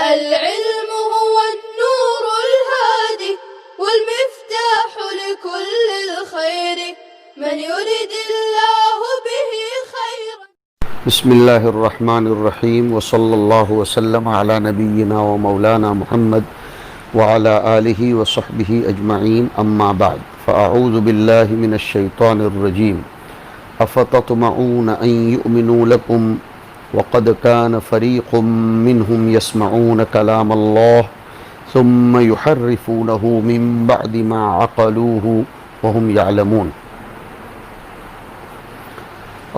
العلم هو النور الهادي والمفتاح لكل الخير من يرد الله به خيرا. بسم اللہ الرحمن الرحیم وصلی اللہ وسلم علی نبینا و مولانا محمد وعلی آلہ وصحبہ اجمعین اما بعد فاعوذ باللہ من الشیطان الرجیم افتطمعون ان یؤمنوا لکم وقد كان فريق منهم يسمعون كلام الله ثم يحرفونه من بعد ما عقلوه وهم يعلمون.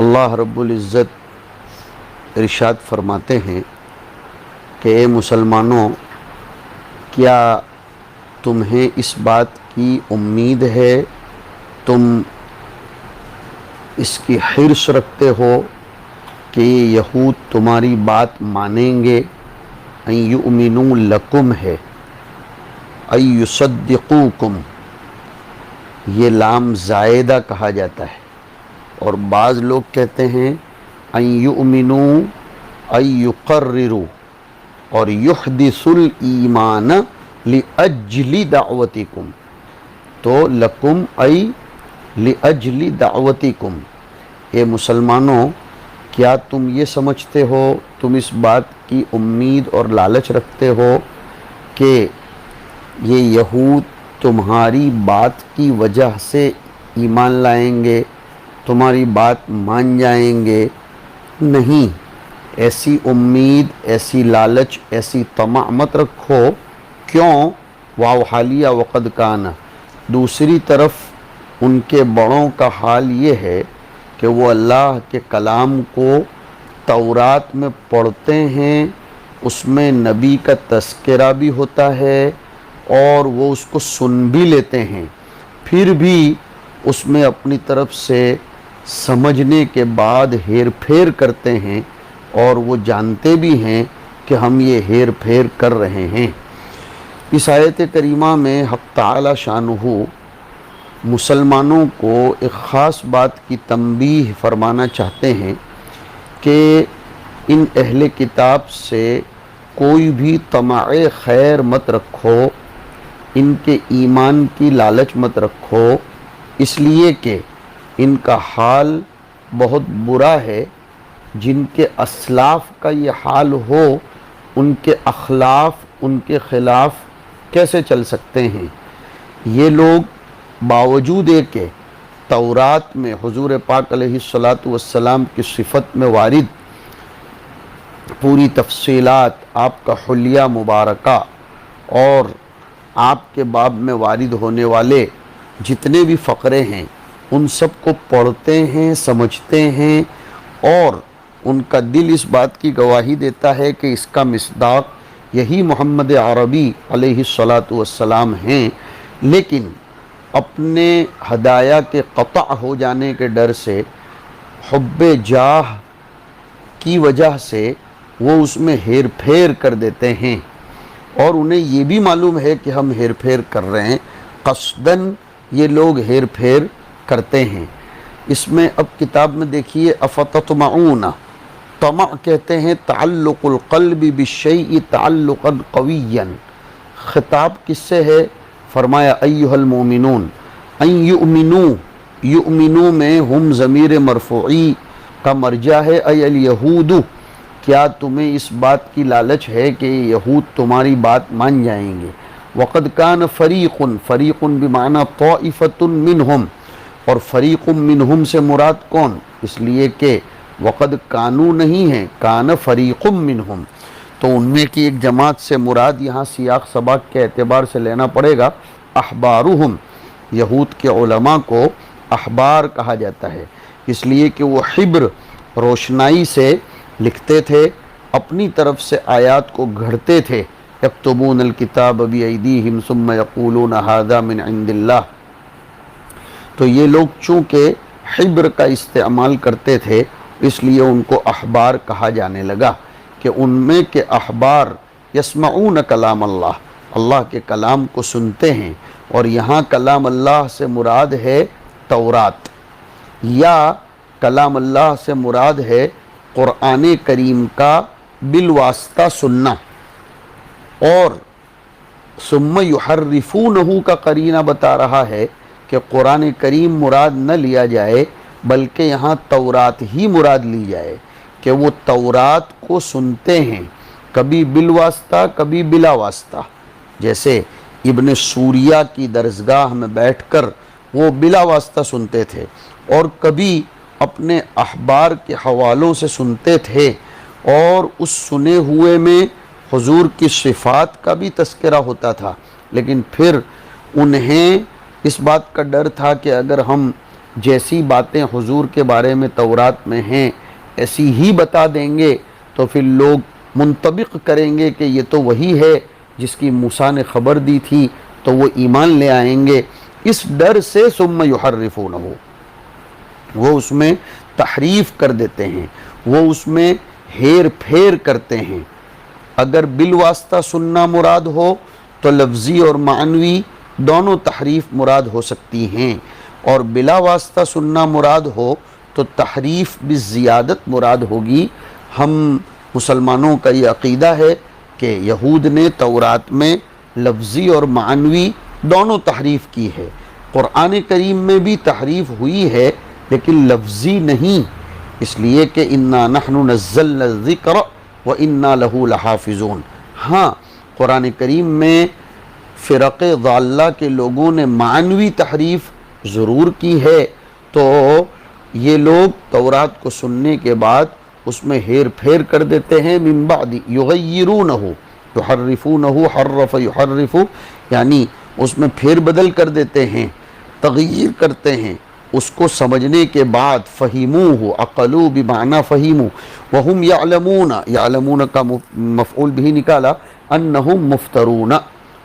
اللہ رب العزت ارشاد فرماتے ہیں کہ اے مسلمانوں، کیا تمہیں اس بات کی امید ہے، تم اس کی حرص رکھتے ہو کہ یہود تمہاری بات مانیں گے؟ ان یؤمنوا لکم ہے، ان یصدقوکم، یہ لام زائدہ کہا جاتا ہے، اور بعض لوگ کہتے ہیں ان یؤمنوا ان یقرروا اور یحدث الایمان لاجل دعوتکم، تو لکم ای لاجل دعوتکم. اے مسلمانوں، کیا تم یہ سمجھتے ہو، تم اس بات کی امید اور لالچ رکھتے ہو کہ یہ یہود تمہاری بات کی وجہ سے ایمان لائیں گے، تمہاری بات مان جائیں گے؟ نہیں، ایسی امید، ایسی لالچ، ایسی طمع مت رکھو. کیوں؟ واو حالیہ وقد کان. دوسری طرف ان کے بڑوں کا حال یہ ہے کہ وہ اللہ کے کلام کو تورات میں پڑھتے ہیں، اس میں نبی کا تذکرہ بھی ہوتا ہے اور وہ اس کو سن بھی لیتے ہیں، پھر بھی اس میں اپنی طرف سے سمجھنے کے بعد ہیر پھیر کرتے ہیں، اور وہ جانتے بھی ہیں کہ ہم یہ ہیر پھیر کر رہے ہیں. اس آیت کریمہ میں حق تعالی شانہ مسلمانوں کو ایک خاص بات کی تنبیہ فرمانا چاہتے ہیں کہ ان اہل کتاب سے کوئی بھی طمع خیر مت رکھو، ان کے ایمان کی لالچ مت رکھو، اس لیے کہ ان کا حال بہت برا ہے. جن کے اسلاف کا یہ حال ہو، ان کے اخلاف ان کے خلاف کیسے چل سکتے ہیں؟ یہ لوگ باوجود کہ تورات میں حضور پاک علیہ الصلاۃ کی صفت میں وارد پوری تفصیلات، آپ کا حلیہ مبارکہ اور آپ کے باب میں وارد ہونے والے جتنے بھی فقرے ہیں، ان سب کو پڑھتے ہیں، سمجھتے ہیں، اور ان کا دل اس بات کی گواہی دیتا ہے کہ اس کا مصداق یہی محمد عربی علیہ الصلاۃ ہیں، لیکن اپنے ہدایہ کے قطع ہو جانے کے ڈر سے، حب جاہ کی وجہ سے وہ اس میں ہیر پھیر کر دیتے ہیں، اور انہیں یہ بھی معلوم ہے کہ ہم ہیر پھیر کر رہے ہیں، قصداً یہ لوگ ہیر پھیر کرتے ہیں. اس میں اب کتاب میں دیکھیے، افتطمعون، طمع کہتے ہیں تعلق القلب بالشیء تعلقا قویا. خطاب کس سے ہے؟ فرمایا ایھا المؤمنون ان یؤمنوا. یؤمنوا میں ہم ضمیر مرفوعی کا مرجع ہے، ای الیہود. کیا تمہیں اس بات کی لالچ ہے کہ یہود تمہاری بات مان جائیں گے؟ وقد کان فریق، فریق بمعنی طائفۃ منہم، اور فریق منہم سے مراد کون؟ اس لیے کہ وقد کانو نہیں ہے، کان فریق منہم، تو ان میں کی ایک جماعت سے مراد یہاں سیاق سباق کے اعتبار سے لینا پڑے گا احبارہم. یہود کے علماء کو احبار کہا جاتا ہے، اس لیے کہ وہ حبر، روشنائی سے لکھتے تھے، اپنی طرف سے آیات کو گھڑتے تھے. یکتبون الکتاب بایدیہم ثم یقولون ھذا من عند اللہ. تو یہ لوگ چونکہ حبر کا استعمال کرتے تھے، اس لیے ان کو احبار کہا جانے لگا، کہ ان میں کے احبار یسمعون کلام اللہ، اللہ کے کلام کو سنتے ہیں. اور یہاں کلام اللہ سے مراد ہے تورات، یا کلام اللہ سے مراد ہے قرآن کریم کا بالواسطہ سننا. اور ثم یحرفونہ کا قرینہ بتا رہا ہے کہ قرآن کریم مراد نہ لیا جائے بلکہ یہاں تورات ہی مراد لی جائے، کہ وہ تورات کو سنتے ہیں، کبھی بالواسطہ کبھی بلا واسطہ، جیسے ابن سوریہ کی درسگاہ میں بیٹھ کر وہ بلا واسطہ سنتے تھے، اور کبھی اپنے احبار کے حوالوں سے سنتے تھے، اور اس سنے ہوئے میں حضور کی صفات کا بھی تذکرہ ہوتا تھا، لیکن پھر انہیں اس بات کا ڈر تھا کہ اگر ہم جیسی باتیں حضور کے بارے میں تورات میں ہیں ایسی ہی بتا دیں گے تو پھر لوگ منطبق کریں گے کہ یہ تو وہی ہے جس کی موسیٰ نے خبر دی تھی، تو وہ ایمان لے آئیں گے۔ اس ڈر سے ثم یحرفونہ، وہ اس میں تحریف کر دیتے ہیں، وہ اس میں ہیر پھیر کرتے ہیں۔ اگر بالواسطہ سننا مراد ہو تو لفظی اور معنوی دونوں تحریف مراد ہو سکتی ہیں، اور بلا واسطہ سننا مراد ہو تو تحریف بالزیادت مراد ہوگی۔ ہم مسلمانوں کا یہ عقیدہ ہے کہ یہود نے تورات میں لفظی اور معنوی دونوں تحریف کی ہے، قرآن کریم میں بھی تحریف ہوئی ہے لیکن لفظی نہیں، اس لیے کہ انا نحن نزلنا الذکر وَإِنَّا لَهُ لَحَافِظُونَ۔ ہاں، قرآن کریم میں فرق ضالہ کے لوگوں نے معنوی تحریف ضرور کی ہے، تو یہ لوگ تورات کو سننے کے بعد اس میں ہیر پھیر کر دیتے ہیں، من بعد یغیرونہ، یحرفونہ، حرف یحرف، یعنی اس میں پھیر بدل کر دیتے ہیں، تغیر کرتے ہیں اس کو سمجھنے کے بعد۔ فہموہ، عقلوا بمعنی فہموا، وہم یعلمون، یعلمون کا مفعول بھی نکالا، انہم مفترون،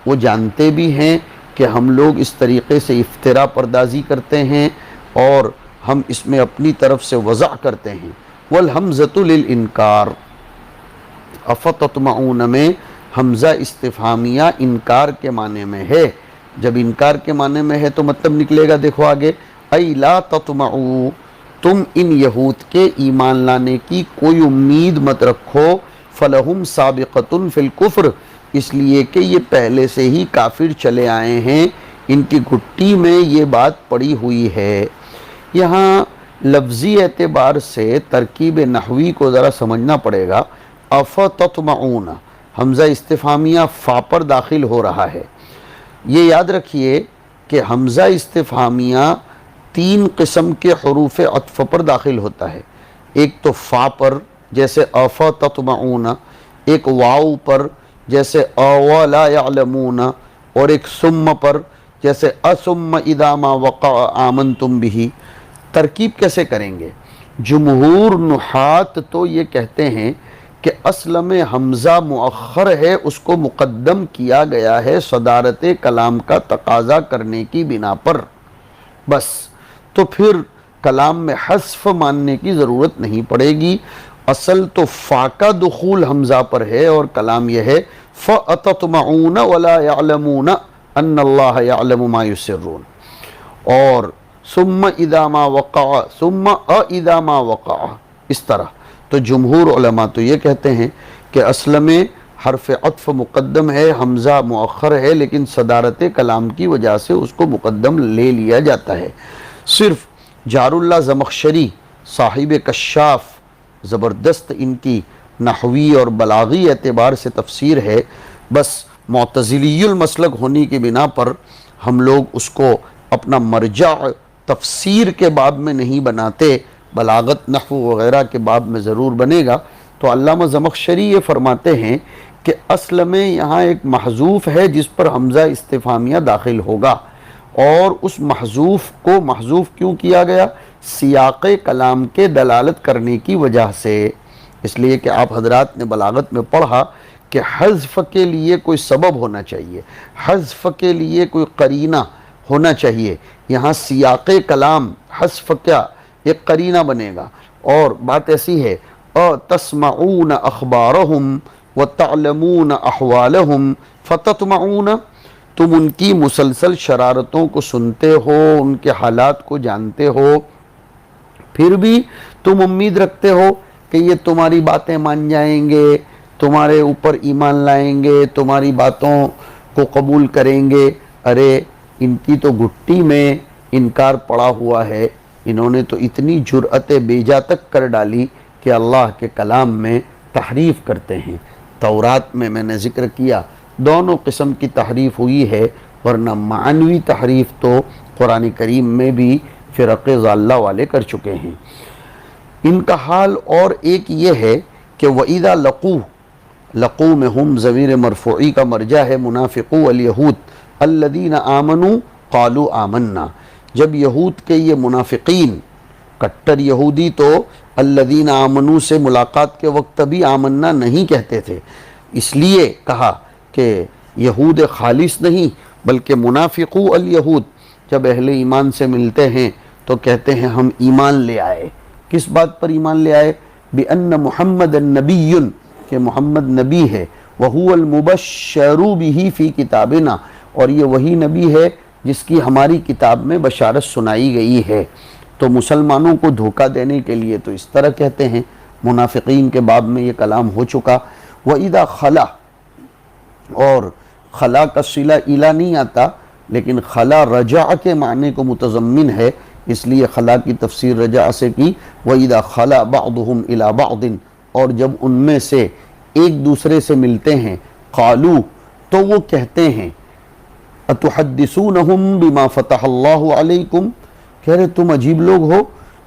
وہ جانتے بھی ہیں کہ ہم لوگ اس طریقے سے افتراء پردازی کرتے ہیں اور ہم اس میں اپنی طرف سے وضع کرتے ہیں۔ والحمزۃ للانکار، افتطمعون میں حمزہ استفہامیہ انکار کے معنی میں ہے۔ جب انکار کے معنی میں ہے تو مطلب نکلے گا، دیکھو آگے، ای لا تطمعوا، تم ان یہود کے ایمان لانے کی کوئی امید مت رکھو، فلہم سابقۃ فی الکفر، اس لیے کہ یہ پہلے سے ہی کافر چلے آئے ہیں، ان کی گھٹی میں یہ بات پڑی ہوئی ہے۔ یہاں لفظی اعتبار سے ترکیب نحوی کو ذرا سمجھنا پڑے گا۔ افتطمعون، حمزہ استفہامیہ فا پر داخل ہو رہا ہے۔ یہ یاد رکھیے کہ حمزہ استفہامیہ 3 قسم کے حروف عطف پر داخل ہوتا ہے، ایک تو فا پر جیسے افتطمعون، ایک واو پر جیسے اولا یعلمون، اور ایک ثم پر جیسے اثم اذا ما وقع آمنتم به۔ ترکیب کیسے کریں گے؟ جمہور نحات تو یہ کہتے ہیں کہ اصل میں حمزہ مؤخر ہے، اس کو مقدم کیا گیا ہے صدارت کلام کا تقاضا کرنے کی بنا پر، بس تو پھر کلام میں حذف ماننے کی ضرورت نہیں پڑے گی۔ اصل تو فا کا دخول حمزہ پر ہے اور کلام یہ ہے فَأَتَطْمَعُونَ وَلَا يَعْلَمُونَ أَنَّ اللَّهَ يَعْلَمُ مَا يُسِرُّونَ، اور ثُمَّ إِذَا مَا وَقَعَ ثُمَّ إِذَا مَا وَقَعَ، اس طرح۔ تو جمہور علماء تو یہ کہتے ہیں کہ اصل میں حرف عطف مقدم ہے، حمزہ مؤخر ہے، لیکن صدارت کلام کی وجہ سے اس کو مقدم لے لیا جاتا ہے۔ صرف جار اللہ زمخشری صاحب کشاف، زبردست ان کی نحوی اور بلاغی اعتبار سے تفسیر ہے، بس معتزلی المسلک ہونے کی بنا پر ہم لوگ اس کو اپنا مرجع تفسیر کے باب میں نہیں بناتے، بلاغت نحو وغیرہ کے باب میں ضرور بنے گا۔ تو علامہ زمخشری یہ فرماتے ہیں کہ اصل میں یہاں ایک محذوف ہے جس پر حمزہ استفہامیہ داخل ہوگا، اور اس محذوف کو محذوف کیوں کیا گیا؟ سیاق کلام کے دلالت کرنے کی وجہ سے، اس لیے کہ آپ حضرات نے بلاغت میں پڑھا کہ حذف کے لیے کوئی سبب ہونا چاہیے، حذف کے لیے کوئی قرینہ ہونا چاہیے۔ یہاں سیاق کلام حذف کیا؟ ایک قرینہ بنے گا، اور بات ایسی ہے تسمعون اخبارہم وتعلمون احوالہم فتطمعون، تم ان کی مسلسل شرارتوں کو سنتے ہو، ان کے حالات کو جانتے ہو، پھر بھی تم امید رکھتے ہو کہ یہ تمہاری باتیں مان جائیں گے، تمہارے اوپر ایمان لائیں گے، تمہاری باتوں کو قبول کریں گے۔ ارے ان کی تو گھٹی میں انکار پڑا ہوا ہے، انہوں نے تو اتنی جرأت بیجا تک کر ڈالی کہ اللہ کے کلام میں تحریف کرتے ہیں۔ تورات میں نے ذکر کیا دونوں قسم کی تحریف ہوئی ہے، ورنہ معنوی تحریف تو قرآن کریم میں بھی فرق ضالہ والے کر چکے ہیں۔ ان کا حال اور ایک یہ ہے کہ وَإِذَا لَقُوا میں ہم ضمیر مرفوعی کا مرجع ہے منافقو الیہود الذین آمنوا قالوا آمنا۔ جب یہود کے یہ منافقین کٹر یہودی تو الذین آمنوا سے ملاقات کے وقت بھی آمنا نہیں کہتے تھے، اس لیے کہا کہ یہود خالص نہیں بلکہ منافقو الیہود جب اہل ایمان سے ملتے ہیں تو کہتے ہیں ہم ایمان لے آئے۔ کس بات پر ایمان لے آئے؟ بِأَنَّ مُحَمَّدًا نَبِيٌّ کہ محمد نبی ہے، وَهُوَ الْمُبَشَّرُ بِهِ فِي كِتَابِنَا اور یہ وہی نبی ہے جس کی ہماری کتاب میں بشارت سنائی گئی ہے۔ تو مسلمانوں کو دھوکہ دینے کے لیے تو اس طرح کہتے ہیں۔ منافقین کے باب میں یہ کلام ہو چکا۔ وَإِذَا خَلَا اور خلا کا صلہ الہ نہیں آتا، لیکن خلا رجع کے معنی کو متضمن ہے، اس لیے خلا کی تفسیر رجع سے کی۔ وَإِذَا خَلَا بَعْضُهُمْ إِلَى بَعْضٍ اور جب ان میں سے ایک دوسرے سے ملتے ہیں، قالو تو وہ کہتے ہیں أَتُحَدِّثُونَهُمْ بِمَا فَتَحَ اللَّهُ عَلَيْكُمْ کہہ رہے تم عجیب لوگ ہو،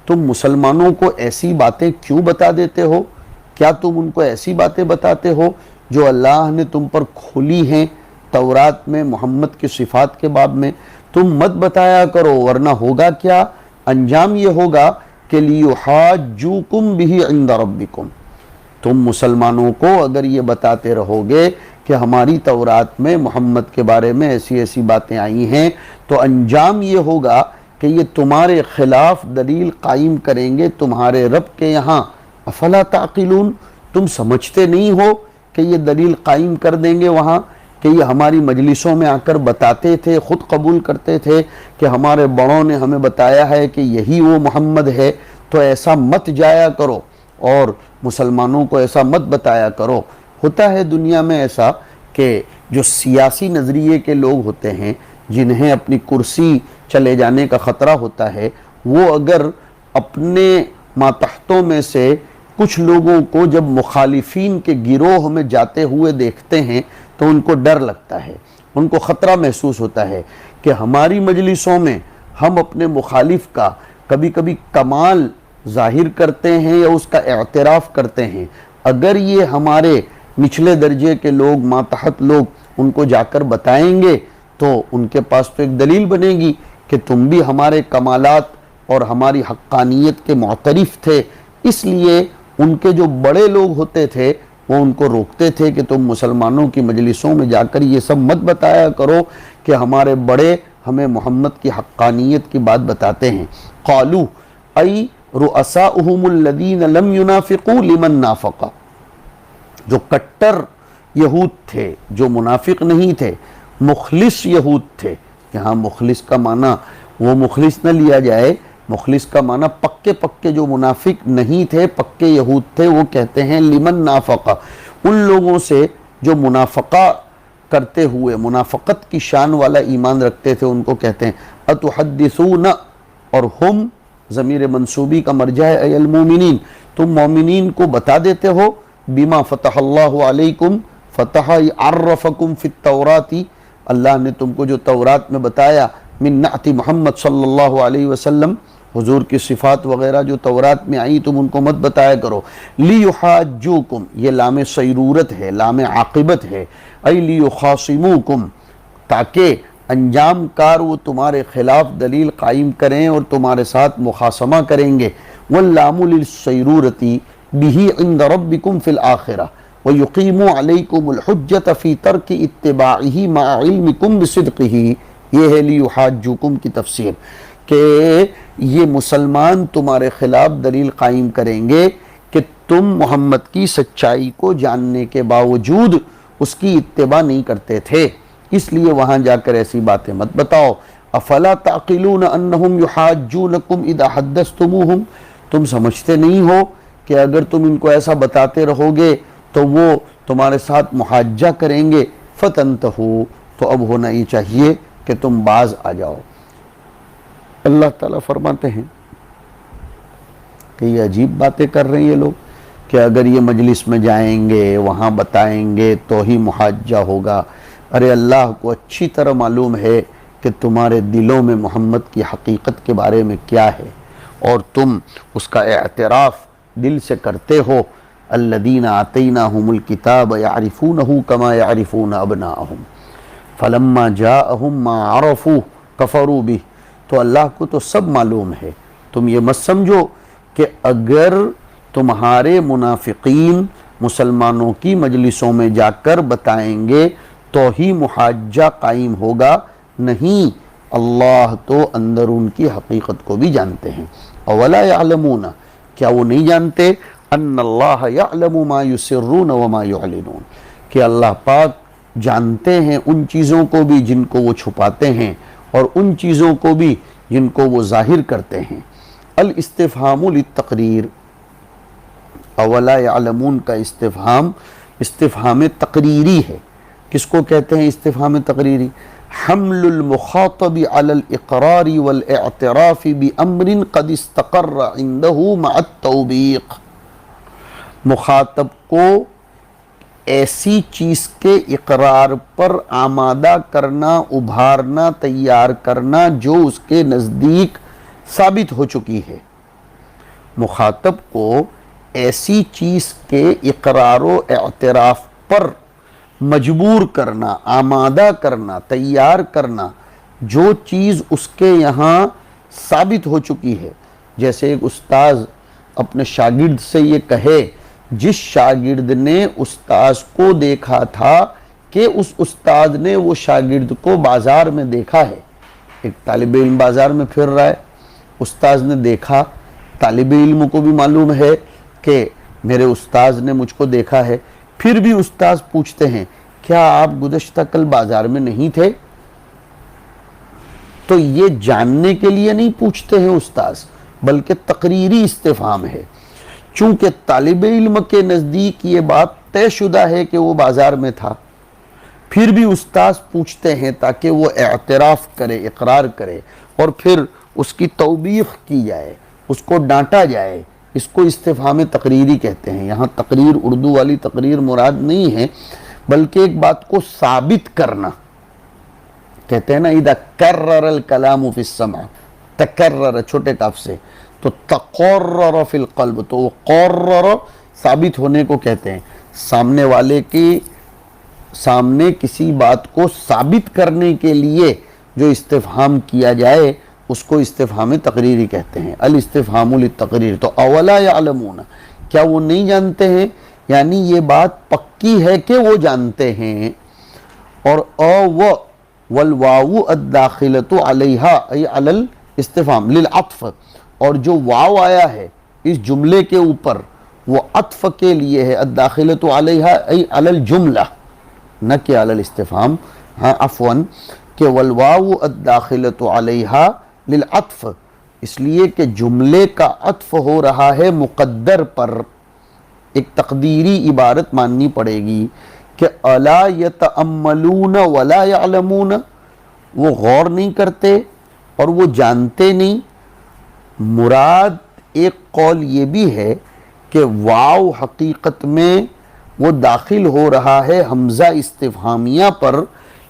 تم مسلمانوں کو ایسی باتیں کیوں بتا دیتے ہو؟ کیا تم ان کو ایسی باتیں بتاتے ہو جو اللہ نے تم پر کھولی ہیں تورات میں محمد کی صفات کے باب میں؟ تم مت بتایا کرو، ورنہ ہوگا کیا؟ انجام یہ ہوگا کہ لِيُحَاجُّوكُمْ بِهِ عِنْدَ رَبِّكُمْ تم مسلمانوں کو اگر یہ بتاتے رہو گے کہ ہماری تورات میں محمد کے بارے میں ایسی ایسی باتیں آئی ہیں تو انجام یہ ہوگا کہ یہ تمہارے خلاف دلیل قائم کریں گے تمہارے رب کے یہاں۔ افلا تعقلون تم سمجھتے نہیں ہو کہ یہ دلیل قائم کر دیں گے وہاں، کہ یہ ہماری مجلسوں میں آ کر بتاتے تھے، خود قبول کرتے تھے کہ ہمارے بڑوں نے ہمیں بتایا ہے کہ یہی وہ محمد ہے، تو ایسا مت جایا کرو اور مسلمانوں کو ایسا مت بتایا کرو۔ ہوتا ہے دنیا میں ایسا کہ جو سیاسی نظریے کے لوگ ہوتے ہیں، جنہیں اپنی کرسی چلے جانے کا خطرہ ہوتا ہے، وہ اگر اپنے ماتحتوں میں سے کچھ لوگوں کو جب مخالفین کے گروہ میں جاتے ہوئے دیکھتے ہیں تو ان کو ڈر لگتا ہے، ان کو خطرہ محسوس ہوتا ہے کہ ہماری مجلسوں میں ہم اپنے مخالف کا کبھی کبھی کمال ظاہر کرتے ہیں یا اس کا اعتراف کرتے ہیں، اگر یہ ہمارے نچلے درجے کے لوگ، ماتحت لوگ ان کو جا کر بتائیں گے تو ان کے پاس تو ایک دلیل بنے گی کہ تم بھی ہمارے کمالات اور ہماری حقانیت کے معترف تھے۔ اس لیے ان کے جو بڑے لوگ ہوتے تھے وہ ان کو روکتے تھے کہ تم مسلمانوں کی مجلسوں میں جا کر یہ سب مت بتایا کرو کہ ہمارے بڑے ہمیں محمد کی حقانیت کی بات بتاتے ہیں۔ قالو ای رؤساؤہم الذین لم ینافقوا لمن نافق جو کٹر یہود تھے، جو منافق نہیں تھے، مخلص یہود تھے۔ یہاں مخلص کا معنی وہ مخلص نہ لیا جائے، مخلص کا معنی پکے پکے جو منافق نہیں تھے، پکے یہود تھے، وہ کہتے ہیں لمن نافقہ ان لوگوں سے جو منافقہ کرتے ہوئے منافقت کی شان والا ایمان رکھتے تھے، ان کو کہتے ہیں اتحدثون اور ہم ضمیر منصوبی کا مرجع ہے اے المومنین تم مومنین کو بتا دیتے ہو بما فتح اللہ علیکم فتح عرفکم فی التوراتی اللہ نے تم کو جو تورات میں بتایا من نعت محمد صلی اللہ علیہ وسلم حضور کی صفات وغیرہ جو تورات میں آئی تم ان کو مت بتایا کرو۔ لیحاجوکم یہ لام سیرورت ہے، لام عاقبت ہے، ای لیخاصموکم تاکہ انجام کار وہ تمہارے خلاف دلیل قائم کریں اور تمہارے ساتھ مخاصمہ کریں گے۔ واللام للسیرورتی بہ عند ربکم فی الآخرہ وَيُقِيمُوا عَلَيْكُمُ الْحُجَّةَ فِي تَرْكِ اتِّبَاعِهِ مَعَ عِلْمِكُمْ بِصِدْقِهِ یہ ہے لیحاجوکم کی تفسیر کہ یہ مسلمان تمہارے خلاف دلیل قائم کریں گے کہ تم محمد کی سچائی کو جاننے کے باوجود اس کی اتباع نہیں کرتے تھے، اس لیے وہاں جا کر ایسی باتیں مت بتاؤ۔ افلا تعقلون انہم یحاجونکم اذا حدثتموہم تم سمجھتے نہیں ہو کہ اگر تم ان کو ایسا بتاتے رہو گے تو وہ تمہارے ساتھ محاجہ کریں گے فتنتہو، تو اب ہونا یہ چاہیے کہ تم باز آ جاؤ۔ اللہ تعالیٰ فرماتے ہیں کہ یہ عجیب باتیں کر رہے ہیں یہ لوگ، کہ اگر یہ مجلس میں جائیں گے وہاں بتائیں گے تو ہی محاجہ ہوگا۔ ارے اللہ کو اچھی طرح معلوم ہے کہ تمہارے دلوں میں محمد کی حقیقت کے بارے میں کیا ہے، اور تم اس کا اعتراف دل سے کرتے ہو۔ الذین آتیناہم الکتاب یعرفونہ کما یعرفون ابناءہم فلما جاءہم ما عرفوا کفروا بہ۔ تو اللہ کو تو سب معلوم ہے، تم یہ مت سمجھو کہ اگر تمہارے منافقین مسلمانوں کی مجلسوں میں جا کر بتائیں گے تو ہی محاجہ قائم ہوگا، نہیں، اللہ تو اندر ان کی حقیقت کو بھی جانتے ہیں۔ اولا یعلمون، کیا وہ نہیں جانتے ان اللہ یعلم ما یسرون وما یعلنون، کہ اللہ پاک جانتے ہیں ان چیزوں کو بھی جن کو وہ چھپاتے ہیں اور ان چیزوں کو بھی جن کو وہ ظاہر کرتے ہیں۔ الاستفہام للتقریر، اولا یعلمون کا استفہام تقریری ہے۔ کس کو کہتے ہیں استفہام تقریری؟ حمل المخاطب علی الاقرار والاعتراف بامر قد استقر عنده مع التوبیق، مخاطب کو ایسی چیز کے اقرار پر آمادہ کرنا، ابھارنا، تیار کرنا جو اس کے نزدیک ثابت ہو چکی ہے۔ مخاطب کو ایسی چیز کے اقرار و اعتراف پر مجبور کرنا، آمادہ کرنا، تیار کرنا جو چیز اس کے یہاں ثابت ہو چکی ہے۔ جیسے ایک استاذ اپنے شاگرد سے یہ کہے، جس شاگرد نے استاذ کو دیکھا تھا کہ اس استاذ نے وہ شاگرد کو بازار میں دیکھا ہے۔ ایک طالب علم بازار میں پھر رہا ہے، استاذ نے دیکھا، طالب علم کو بھی معلوم ہے کہ میرے استاذ نے مجھ کو دیکھا ہے، پھر بھی استاذ پوچھتے ہیں کیا آپ گزشتہ کل بازار میں نہیں تھے؟ تو یہ جاننے کے لیے نہیں پوچھتے ہیں استاذ، بلکہ تقریری استفہام ہے۔ چونکہ طالب علم کے نزدیک یہ بات طے شدہ ہے کہ وہ بازار میں تھا، پھر بھی استاذ پوچھتے ہیں تاکہ وہ اعتراف کرے، اقرار کرے، اور پھر اس کی توبیخ کی جائے، اس کو ڈانٹا جائے۔ اس کو استفہام تقریری کہتے ہیں۔ یہاں تقریر اردو والی تقریر مراد نہیں ہے، بلکہ ایک بات کو ثابت کرنا۔ کہتے ہیں نا اذا کرر الکلام فی السمع، تکرر چھوٹے کاف سے، تو تقرر فی القلب، تو وہ قرر ثابت ہونے کو کہتے ہیں۔ سامنے والے کی سامنے کسی بات کو ثابت کرنے کے لیے جو استفہام کیا جائے اس کو استفہام تقریری کہتے ہیں۔ الاستفہام للتقریر، تو اولا یعلمون، کیا وہ نہیں جانتے ہیں؟ یعنی یہ بات پکی ہے کہ وہ جانتے ہیں۔ اور او والواو الداخلۃ علیہا ای علی الاستفہام للعطف، اور جو واو آیا ہے اس جملے کے اوپر وہ عطف کے لیے ہے، الداخلۃ علیہا ای علی الجملہ، نہ کہ علی الاستفہام، ہاں عفواً، کہ والواو الداخلۃ علیہا للعطف، اس لیے کہ جملے کا عطف ہو رہا ہے مقدر پر۔ ایک تقدیری عبارت ماننی پڑے گی کہ الا یتأملون ولا یعلمون، وہ غور نہیں کرتے اور وہ جانتے نہیں۔ مراد ایک قول یہ بھی ہے کہ واو حقیقت میں وہ داخل ہو رہا ہے حمزہ استفہامیہ پر،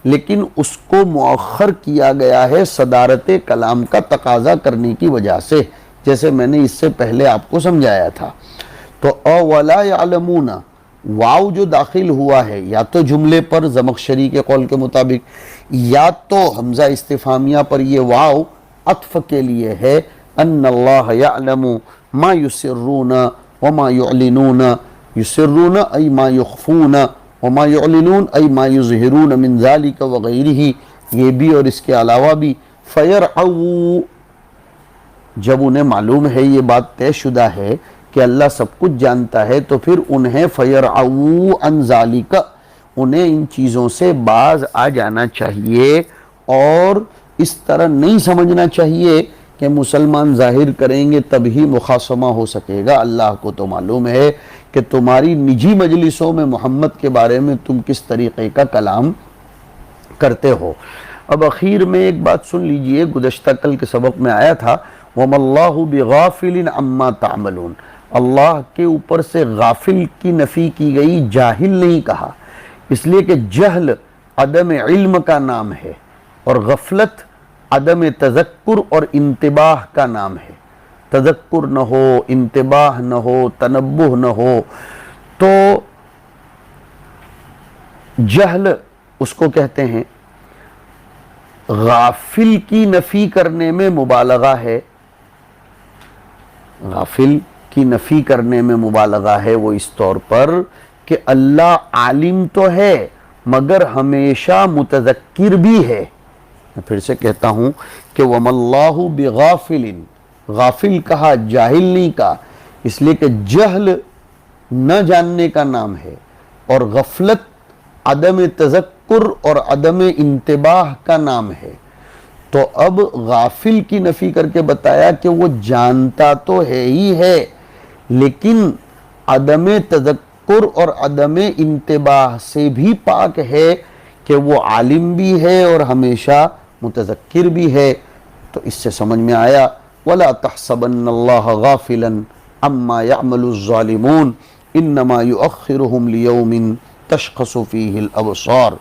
لیکن اس کو مؤخر کیا گیا ہے صدارت کلام کا تقاضا کرنے کی وجہ سے، جیسے میں نے اس سے پہلے آپ کو سمجھایا تھا۔ تو اولا یعلمون، واو جو داخل ہوا ہے یا تو جملے پر زمخشری کے قول کے مطابق، یا تو حمزہ استفہامیہ پر یہ واو عطف کے لیے ہے، ان اللہ یعلم ما یسرون وما یعلنون، یسرون ای ما یخفون، وما یعلنون ای ما یظہرون من ذالک وغیرہ، یہ بھی اور اس کے علاوہ بھی۔ فیرعو، جب انہیں معلوم ہے یہ بات طے شدہ ہے کہ اللہ سب کچھ جانتا ہے، تو پھر انہیں فیرعو عن ذالک، انہیں ان چیزوں سے باز آ جانا چاہیے، اور اس طرح نہیں سمجھنا چاہیے کہ مسلمان ظاہر کریں گے تب ہی مخاصمہ ہو سکے گا۔ اللہ کو تو معلوم ہے کہ تمہاری نجی مجلسوں میں محمد کے بارے میں تم کس طریقے کا کلام کرتے ہو۔ اب اخیر میں ایک بات سن لیجئے، گزشتہ کل کے سبق میں آیا تھا وَمَا اللَّهُ بِغَافِلٍ عَمَّا تَعْمَلُونَ، اللہ کے اوپر سے غافل کی نفی کی گئی، جاہل نہیں کہا، اس لیے کہ جہل عدم علم کا نام ہے اور غفلت عدم تذکر اور انتباہ کا نام ہے۔ تذکر نہ ہو، انتباہ نہ ہو، تنبہ نہ ہو تو جہل اس کو کہتے ہیں۔ غافل کی نفی کرنے میں مبالغہ ہے، غافل کی نفی کرنے میں مبالغہ ہے، وہ اس طور پر کہ اللہ عالم تو ہے مگر ہمیشہ متذکر بھی ہے۔ میں پھر سے کہتا ہوں کہ وَمَا اللَّهُ بِغَافِلٍ، غافل کہا، جاہل نہیں کہا، اس لیے کہ جہل نہ جاننے کا نام ہے اور غفلت عدم تذکر اور عدم انتباہ کا نام ہے۔ تو اب غافل کی نفی کر کے بتایا کہ وہ جانتا تو ہے ہی ہے لیکن عدم تذکر اور عدم انتباہ سے بھی پاک ہے کہ وہ عالم بھی ہے اور ہمیشہ متذکر بھی ہے۔ تو اس سے سمجھ میں آیا وَلَا تَحْسَبَنَّ اللَّهَ غَافِلًا عَمَّا يَعْمَلُ الظَّالِمُونَ إِنَّمَا يُؤَخِّرُهُمْ لِيَوْمٍ تَشْخَصُ فِيهِ الْأَبْصَارُ۔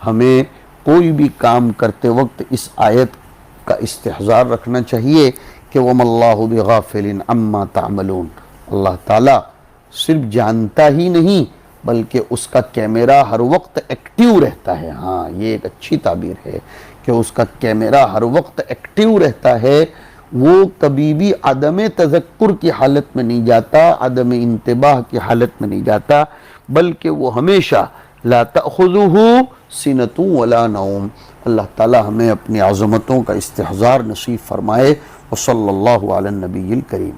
ہمیں کوئی بھی کام کرتے وقت اس آیت کا استحضار رکھنا چاہیے کہ وَمَا اللَّهُ بِغَافِلٍ عَمَّا تَعْمَلُونَ، اللہ تعالیٰ صرف جانتا ہی نہیں بلکہ اس کا کیمرہ ہر وقت ایکٹیو رہتا ہے۔ ہاں یہ ایک اچھی تعبیر ہے کہ اس کا کیمرہ ہر وقت ایکٹیو رہتا ہے، وہ کبھی بھی عدم تذکر کی حالت میں نہیں جاتا، عدم انتباہ کی حالت میں نہیں جاتا، بلکہ وہ ہمیشہ لا تأخذہ سنۃ ولا نوم۔ اللہ تعالی ہمیں اپنی عظمتوں کا استحضار نصیب فرمائے۔ وصلی اللہ علی النبی الکریم۔